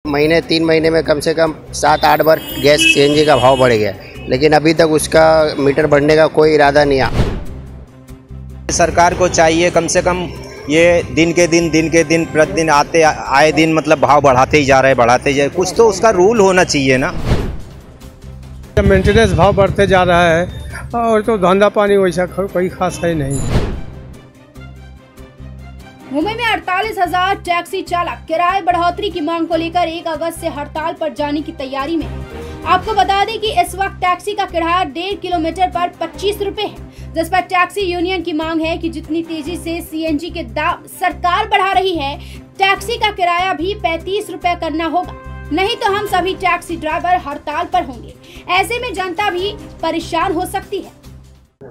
महीने 3 महीने में कम से कम 7-8 बार गैस सीएनजी का भाव बढ़ गया, लेकिन अभी तक उसका मीटर बढ़ने का कोई इरादा नहीं है। सरकार को चाहिए कम से कम ये दिन के दिन प्रतिदिन आए दिन मतलब भाव बढ़ाते ही जा रहे, कुछ तो उसका रूल होना चाहिए ना। मेंटेनेंस भाव बढ़ते जा रहा है और तो धंधा पानी वैसा कोई खास है नहीं। मुंबई में 48,000 टैक्सी चालक किराए बढ़ोतरी की मांग को लेकर 1 अगस्त से हड़ताल पर जाने की तैयारी में है। आपको बता दें कि इस वक्त टैक्सी का किराया 1.5 किलोमीटर पर 25 रुपए है, जिस पर टैक्सी यूनियन की मांग है कि जितनी तेजी से सीएनजी के दाम सरकार बढ़ा रही है, टैक्सी का किराया भी 35 रुपए करना होगा, नहीं तो हम सभी टैक्सी ड्राइवर हड़ताल पर होंगे। ऐसे में जनता भी परेशान हो सकती है।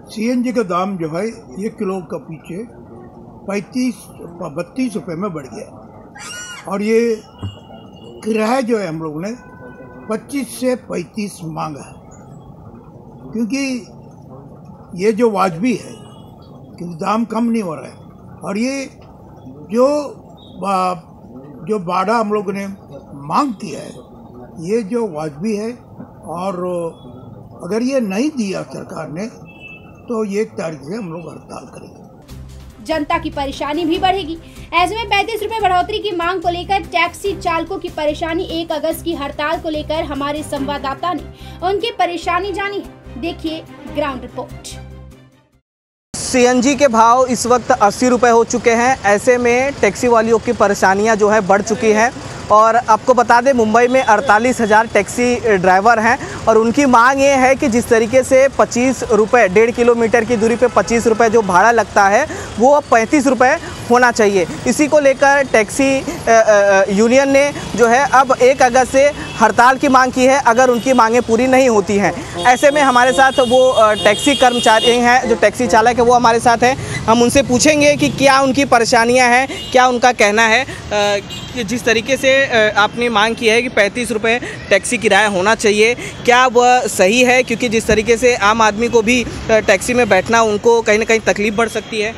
सीएनजी का दाम जो है 1 किलो का पीछे 32 रुपए में बढ़ गया और ये किराया जो है हम लोग ने 25 से 35 मांगा है, क्योंकि ये जो वाजबी है क्योंकि दाम कम नहीं हो रहा है और ये जो बाड़ा हम लोग ने मांग किया है ये जो वाजबी है और अगर ये नहीं दिया सरकार ने तो 1 तारीख से हम लोग हड़ताल करेंगे। जनता की परेशानी भी बढ़ेगी। ऐसे में 35 रुपए बढ़ोतरी की मांग को लेकर टैक्सी चालकों की परेशानी 1 अगस्त की हड़ताल को लेकर हमारे संवाददाता ने उनकी परेशानी जानी है। देखिए ग्राउंड रिपोर्ट। सीएनजी के भाव इस वक्त 80 रुपए हो चुके हैं। ऐसे में टैक्सी वालियों की परेशानियां जो है बढ़ चुकी हैं और आपको बता दें मुंबई में 48,000 टैक्सी ड्राइवर हैं और उनकी मांग ये है कि जिस तरीके से 25 रुपये 1.5 किलोमीटर की दूरी पे 25 रुपये जो भाड़ा लगता है वो 35 रुपये होना चाहिए। इसी को लेकर टैक्सी यूनियन ने जो है अब 1 अगस्त से हड़ताल की मांग की है अगर उनकी मांगें पूरी नहीं होती हैं। ऐसे में हमारे साथ वो टैक्सी कर्मचारी हैं, जो टैक्सी चालक है वो हमारे साथ हैं। हम उनसे पूछेंगे कि क्या उनकी परेशानियां हैं, क्या उनका कहना है कि जिस तरीके से आपने मांग की है कि 35 रुपये टैक्सी किराया होना चाहिए, क्या वह सही है? क्योंकि जिस तरीके से आम आदमी को भी टैक्सी में बैठना उनको कहीं ना कहीं तकलीफ़ बढ़ सकती है।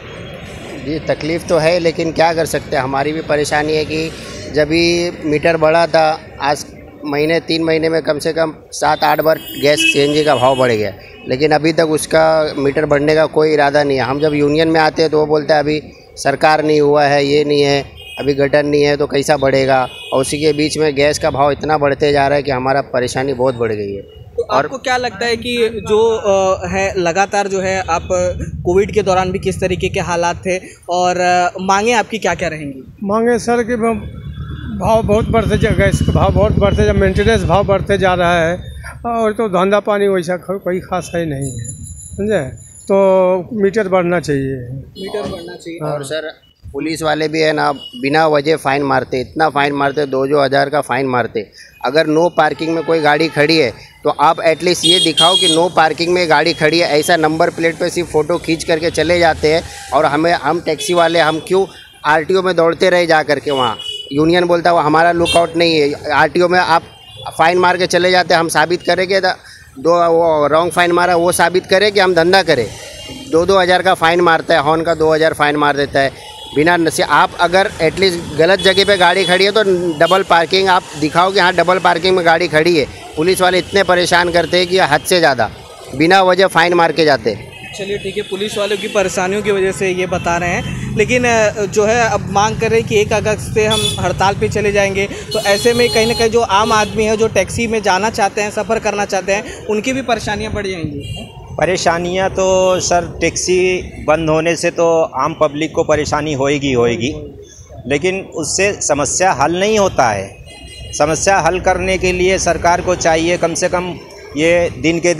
जी तकलीफ़ तो है, लेकिन क्या कर सकते हैं। हमारी भी परेशानी है कि जब भी मीटर बढ़ा था, आज महीने 3 महीने में कम से कम 7-8 बार गैस सीएनजी का भाव बढ़ गया, लेकिन अभी तक उसका मीटर बढ़ने का कोई इरादा नहीं है। हम जब यूनियन में आते हैं तो वो बोलते हैं अभी सरकार नहीं हुआ है, ये नहीं है, अभी गठन नहीं है तो कैसा बढ़ेगा। और उसी के बीच में गैस का भाव इतना बढ़ते जा रहा है कि हमारा परेशानी बहुत बढ़ गई है। तो आपको क्या लगता है कि जो है लगातार जो है आप कोविड के दौरान भी किस तरीके के हालात थे और मांगे आपकी क्या क्या रहेंगी? मांगे सर कि भाव बहुत बढ़ते गैस का भाव बहुत बढ़ते जब मेंटेनेंस भाव बढ़ते जा रहा है और तो धंधा पानी वैसा कोई खास है नहीं है, समझे? तो मीटर बढ़ना चाहिए। और सर पुलिस वाले भी है ना, बिना वजह फ़ाइन मारते, इतना फ़ाइन मारते, 2-2 हज़ार का फ़ाइन मारते। अगर नो पार्किंग में कोई गाड़ी खड़ी है तो आप एटलीस्ट ये दिखाओ कि नो पार्किंग में गाड़ी खड़ी है। ऐसा नंबर प्लेट पे सिर्फ फ़ोटो खींच करके चले जाते हैं और हम टैक्सी वाले हम क्यों आरटीओ में दौड़ते रहे जा करके। वहाँ यूनियन बोलता है वो हमारा लुकआउट नहीं है, आरटीओ में आप फ़ाइन मार के चले जाते हैं। हम साबित करेंगे वो रॉन्ग फ़ाइन मारा, वो साबित करें कि हम धंधा करें। 2-2 हज़ार का फ़ाइन मारता है, हॉर्न का 2,000 फ़ाइन मार देता है बिना नशे। आप अगर एटलीस्ट गलत जगह पे गाड़ी खड़ी है तो डबल पार्किंग आप दिखाओ कि हाँ डबल पार्किंग में गाड़ी खड़ी है। पुलिस वाले इतने परेशान करते हैं कि हद से ज़्यादा बिना वजह फ़ाइन मार के जाते हैं। चलिए ठीक है, पुलिस वालों की परेशानियों की वजह से ये बता रहे हैं, लेकिन जो है अब मांग कर रहे हैं कि 1 अगस्त से हम हड़ताल पे चले जाएंगे। तो ऐसे में कहीं ना कहीं जो आम आदमी है जो टैक्सी में जाना चाहते हैं, सफ़र करना चाहते हैं, उनकी भी परेशानियाँ बढ़ जाएंगी। परेशानियां तो सर टैक्सी बंद होने से तो आम पब्लिक को परेशानी होएगी, लेकिन उससे समस्या हल नहीं होता है। समस्या हल करने के लिए सरकार को चाहिए कम से कम ये दिन के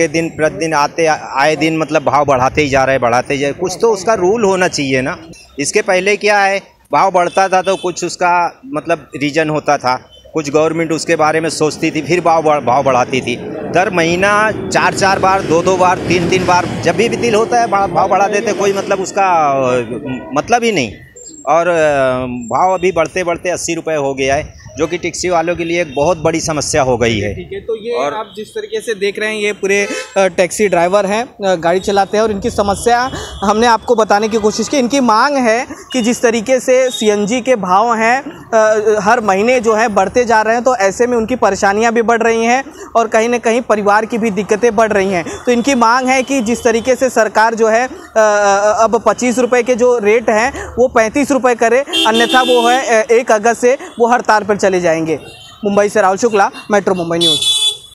दिन प्रतिदिन आए दिन मतलब भाव बढ़ाते ही जा रहे, कुछ तो उसका रूल होना चाहिए ना। इसके पहले क्या है, भाव बढ़ता था तो कुछ उसका मतलब रीज़न होता था, कुछ गवर्नमेंट उसके बारे में सोचती थी, फिर भाव बढ़ाती थी। दर महीना 4-4 बार 2-2 बार 3-3 बार जब भी दिल होता है भाव बढ़ा देते, कोई मतलब उसका मतलब ही नहीं। और भाव अभी बढ़ते 80 रुपये हो गया है। जो कि टैक्सी वालों के लिए एक बहुत बड़ी समस्या हो गई है। ठीक है, तो ये और आप जिस तरीके से देख रहे हैं ये पूरे टैक्सी ड्राइवर हैं, गाड़ी चलाते हैं और इनकी समस्या हमने आपको बताने की कोशिश की। इनकी मांग है कि जिस तरीके से सीएनजी के भाव हैं हर महीने जो है बढ़ते जा रहे हैं, तो ऐसे में उनकी परेशानियां भी बढ़ रही हैं और कहीं ना कहीं परिवार की भी दिक्कतें बढ़ रही हैं। तो इनकी मांग है कि जिस तरीके से सरकार जो है अब 25 रुपये के जो रेट हैं वो 35 रुपये करे, अन्यथा वो है 1 अगस्त से वो हड़ताल पर चले जाएंगे। मुंबई से राहुल शुक्ला, मेट्रो मुंबई न्यूज़।